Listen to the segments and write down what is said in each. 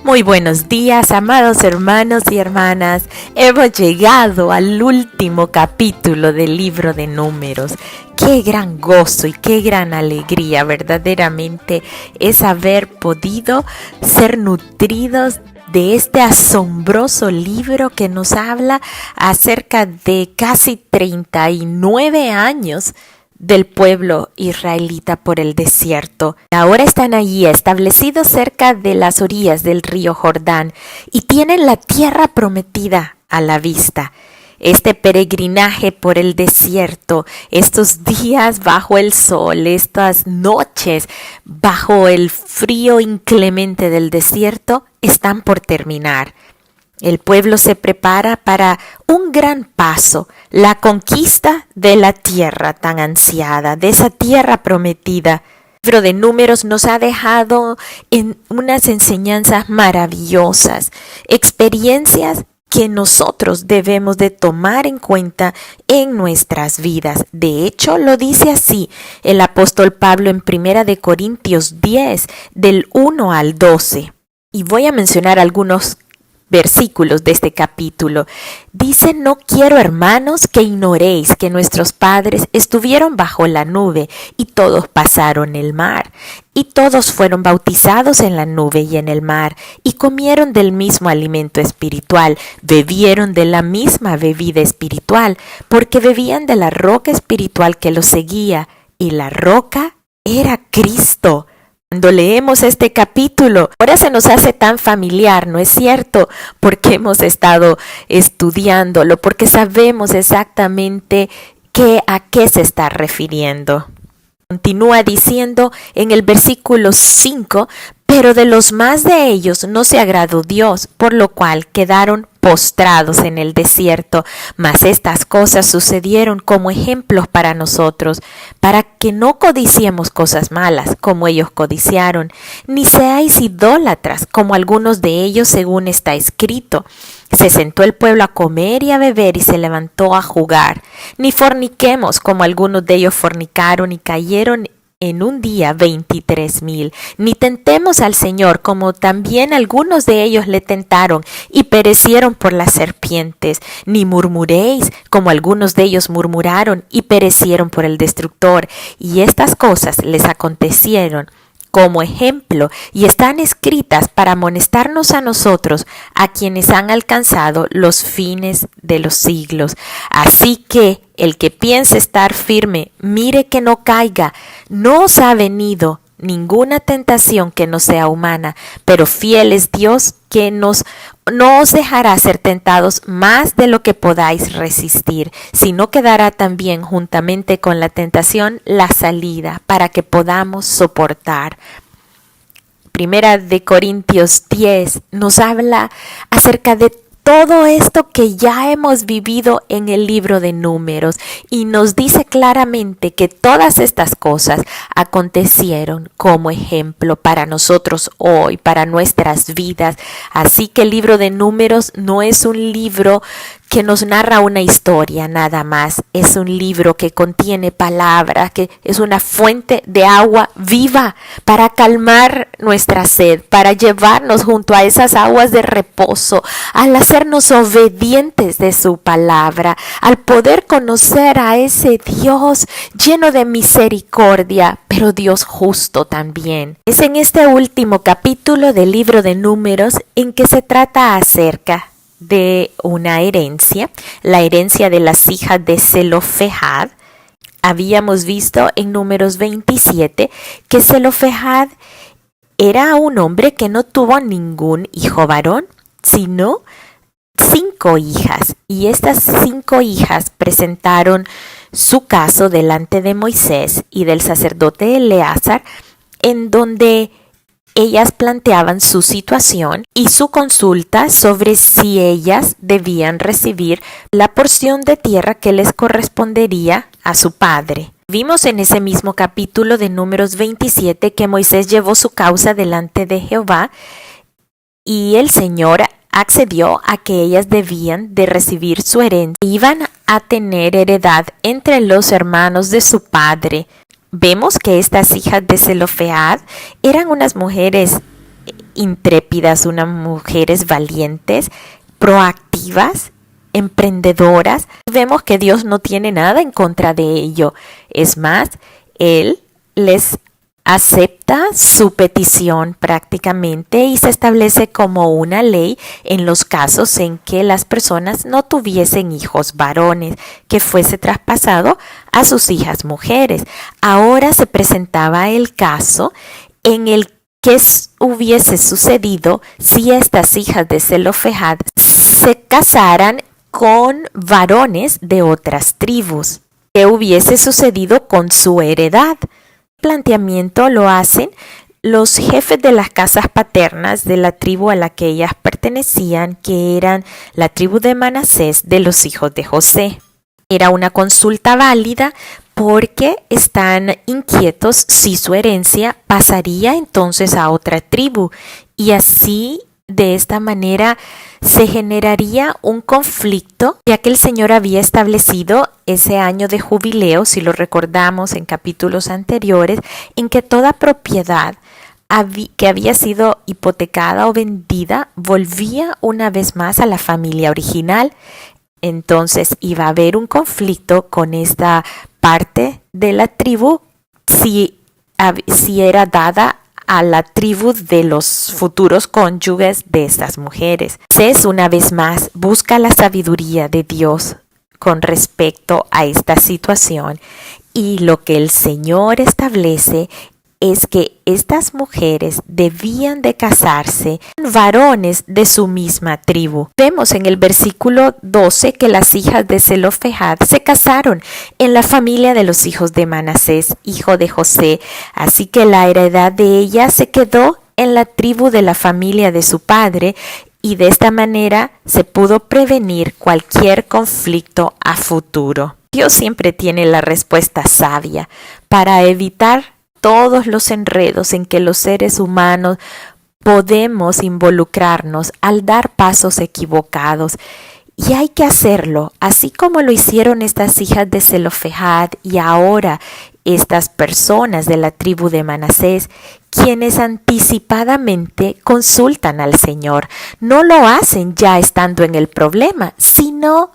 Muy buenos días, amados hermanos y hermanas. Hemos llegado al último capítulo del libro de Números. Qué gran gozo y qué gran alegría verdaderamente es haber podido ser nutridos de este asombroso libro que nos habla acerca de casi 39 años del pueblo israelita por el desierto. Ahora están allí establecidos cerca de las orillas del río Jordán y tienen la tierra prometida a la vista. Este peregrinaje por el desierto, estos días bajo el sol, estas noches bajo el frío inclemente del desierto, están por terminar. El pueblo se prepara para un gran paso, la conquista de la tierra tan ansiada, de esa tierra prometida. El libro de Números nos ha dejado en unas enseñanzas maravillosas, experiencias que nosotros debemos de tomar en cuenta en nuestras vidas. De hecho, lo dice así el apóstol Pablo en 1 de Corintios 10, del 1 al 12. Y voy a mencionar algunos versículos de este capítulo. Dice: no quiero, hermanos, que ignoréis que nuestros padres estuvieron bajo la nube y todos pasaron el mar, y todos fueron bautizados en la nube y en el mar, y comieron del mismo alimento espiritual, bebieron de la misma bebida espiritual, porque bebían de la roca espiritual que los seguía, y la roca era Cristo. Cuando leemos este capítulo, ahora se nos hace tan familiar, ¿no es cierto? Porque hemos estado estudiándolo, porque sabemos exactamente a qué se está refiriendo. Continúa diciendo en el versículo 5, pero de los más de ellos no se agradó Dios, por lo cual quedaron postrados en el desierto. Mas estas cosas sucedieron como ejemplos para nosotros, para que no codiciemos cosas malas como ellos codiciaron, ni seáis idólatras como algunos de ellos, según está escrito. Se sentó el pueblo a comer y a beber y se levantó a jugar. Ni forniquemos como algunos de ellos fornicaron y cayeron en un día 23,000. Ni tentemos al Señor como también algunos de ellos le tentaron y perecieron por las serpientes. Ni murmuréis como algunos de ellos murmuraron y perecieron por el destructor. Y estas cosas les acontecieron como ejemplo y están escritas para amonestarnos a nosotros, a quienes han alcanzado los fines de los siglos. Así que el que piense estar firme, mire que no caiga. No os ha venido ninguna tentación que no sea humana, pero fiel es Dios que no os dejará ser tentados más de lo que podáis resistir, sino que dará también juntamente con la tentación la salida para que podamos soportar. 1 de Corintios 10 nos habla acerca de todo esto que ya hemos vivido en el libro de Números y nos dice claramente que todas estas cosas acontecieron como ejemplo para nosotros hoy, para nuestras vidas. Así que el libro de Números no es un libro que nos narra una historia nada más, es un libro que contiene palabras, que es una fuente de agua viva para calmar nuestra sed, para llevarnos junto a esas aguas de reposo, al hacernos obedientes de su palabra, al poder conocer a ese Dios lleno de misericordia, pero Dios justo también. Es en este último capítulo del libro de Números en que se trata acerca de una herencia, la herencia de las hijas de Zelofehad. Habíamos visto en Números 27 que Zelofehad era un hombre que no tuvo ningún hijo varón, sino 5 hijas, y estas 5 hijas presentaron su caso delante de Moisés y del sacerdote Eleazar, en donde ellas planteaban su situación y su consulta sobre si ellas debían recibir la porción de tierra que les correspondería a su padre. Vimos en ese mismo capítulo de Números 27 que Moisés llevó su causa delante de Jehová y el Señor accedió a que ellas debían de recibir su herencia. Iban a tener heredad entre los hermanos de su padre. Vemos que estas hijas de Zelofehad eran unas mujeres intrépidas, unas mujeres valientes, proactivas, emprendedoras. Vemos que Dios no tiene nada en contra de ello. Es más, Él les acepta su petición prácticamente y se establece como una ley en los casos en que las personas no tuviesen hijos varones, que fuese traspasado a sus hijas mujeres. Ahora se presentaba el caso en el que hubiese sucedido si estas hijas de Zelofehad se casaran con varones de otras tribus. ¿Qué hubiese sucedido con su heredad? Planteamiento lo hacen los jefes de las casas paternas de la tribu a la que ellas pertenecían, que eran la tribu de Manasés de los hijos de José. Era una consulta válida porque están inquietos si su herencia pasaría entonces a otra tribu, y así de esta manera se generaría un conflicto, ya que el Señor había establecido ese año de jubileo, si lo recordamos en capítulos anteriores, en que toda propiedad que había sido hipotecada o vendida volvía una vez más a la familia original. Entonces iba a haber un conflicto con esta parte de la tribu si era dada a la tribu de los futuros cónyuges de estas mujeres. Moisés, una vez más, busca la sabiduría de Dios con respecto a esta situación, y lo que el Señor establece es que estas mujeres debían de casarse con varones de su misma tribu. Vemos en el versículo 12 que las hijas de Zelofehad se casaron en la familia de los hijos de Manasés, hijo de José, así que la heredad de ella se quedó en la tribu de la familia de su padre, y de esta manera se pudo prevenir cualquier conflicto a futuro. Dios siempre tiene la respuesta sabia para evitar todos los enredos en que los seres humanos podemos involucrarnos al dar pasos equivocados. Y hay que hacerlo, así como lo hicieron estas hijas de Zelofehad y ahora estas personas de la tribu de Manasés, quienes anticipadamente consultan al Señor. No lo hacen ya estando en el problema, sino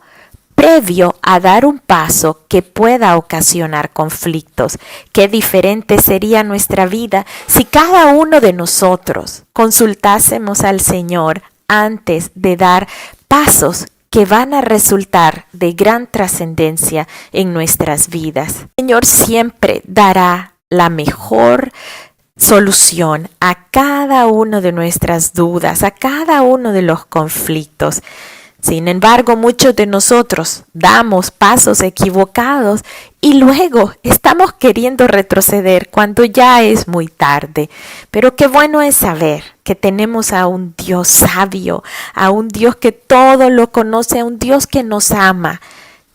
previo a dar un paso que pueda ocasionar conflictos. Qué diferente sería nuestra vida si cada uno de nosotros consultásemos al Señor antes de dar pasos que van a resultar de gran trascendencia en nuestras vidas. El Señor siempre dará la mejor solución a cada una de nuestras dudas, a cada uno de los conflictos. Sin embargo, muchos de nosotros damos pasos equivocados y luego estamos queriendo retroceder cuando ya es muy tarde. Pero qué bueno es saber que tenemos a un Dios sabio, a un Dios que todo lo conoce, a un Dios que nos ama,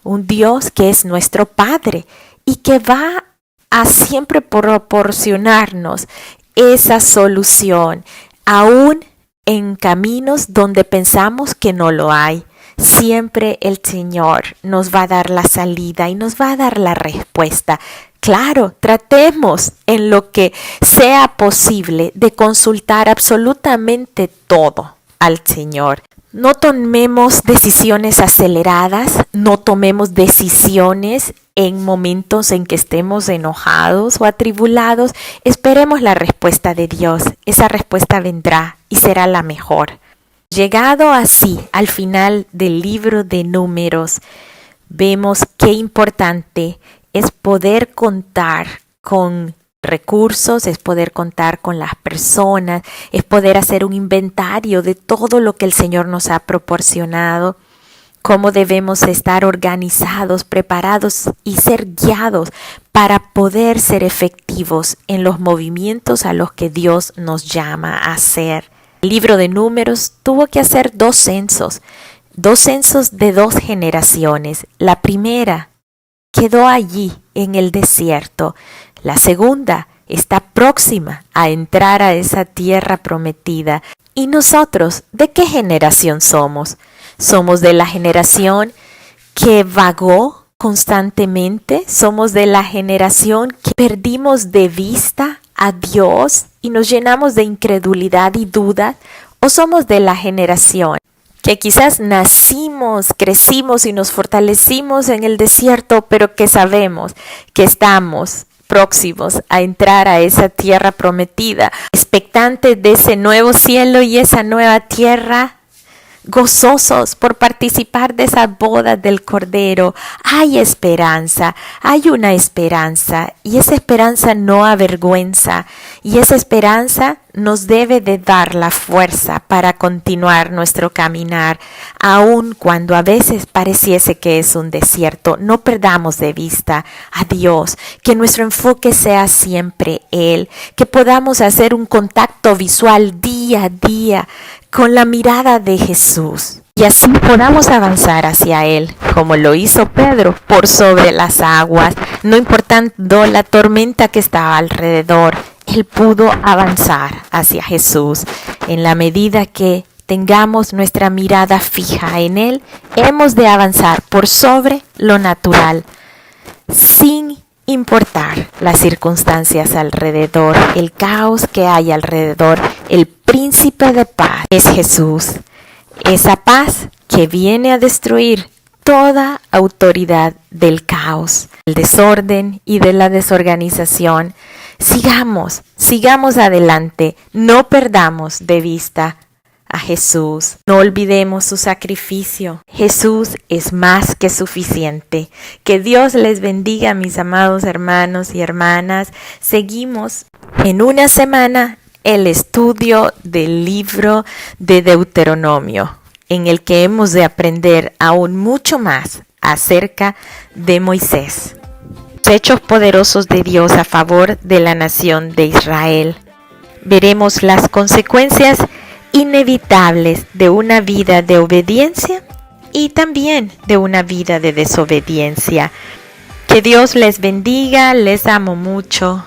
un Dios que es nuestro Padre y que va a siempre proporcionarnos esa solución, aún en caminos donde pensamos que no lo hay. Siempre el Señor nos va a dar la salida y nos va a dar la respuesta. Claro, tratemos en lo que sea posible de consultar absolutamente todo al Señor. No tomemos decisiones aceleradas, no tomemos decisiones en momentos en que estemos enojados o atribulados. Esperemos la respuesta de Dios. Esa respuesta vendrá y será la mejor. Llegado así al final del libro de Números, vemos qué importante es poder contar con recursos, es poder contar con las personas, es poder hacer un inventario de todo lo que el Señor nos ha proporcionado, cómo debemos estar organizados, preparados y ser guiados para poder ser efectivos en los movimientos a los que Dios nos llama a hacer. El libro de Números tuvo que hacer dos censos de 2 generaciones. La primera quedó allí en el desierto. La segunda está próxima a entrar a esa tierra prometida. ¿Y nosotros de qué generación somos? ¿Somos de la generación que vagó constantemente? ¿Somos de la generación que perdimos de vista a Dios y nos llenamos de incredulidad y duda? ¿O somos de la generación que quizás nacimos, crecimos y nos fortalecimos en el desierto, pero que sabemos que estamos próximos a entrar a esa tierra prometida, expectantes de ese nuevo cielo y esa nueva tierra, gozosos por participar de esa boda del Cordero? Hay esperanza, hay una esperanza, y esa esperanza no avergüenza, y esa esperanza nos debe de dar la fuerza para continuar nuestro caminar, aun cuando a veces pareciese que es un desierto. No perdamos de vista a Dios, que nuestro enfoque sea siempre Él, que podamos hacer un contacto visual día a día con la mirada de Jesús, y así podamos avanzar hacia Él, como lo hizo Pedro, por sobre las aguas, no importando la tormenta que estaba alrededor. Él pudo avanzar hacia Jesús. En la medida que tengamos nuestra mirada fija en Él, hemos de avanzar por sobre lo natural, sin importar las circunstancias alrededor, el caos que hay alrededor. El príncipe de paz es Jesús. Esa paz que viene a destruir toda autoridad del caos, el desorden y de la desorganización. Sigamos adelante, no perdamos de vista a Jesús, no olvidemos su sacrificio. Jesús es más que suficiente. Que Dios les bendiga, mis amados hermanos y hermanas. Seguimos en una semana el estudio del libro de Deuteronomio, en el que hemos de aprender aún mucho más acerca de Moisés. Hechos poderosos de Dios a favor de la nación de Israel. Veremos las consecuencias inevitables de una vida de obediencia y también de una vida de desobediencia. Que Dios les bendiga, les amo mucho.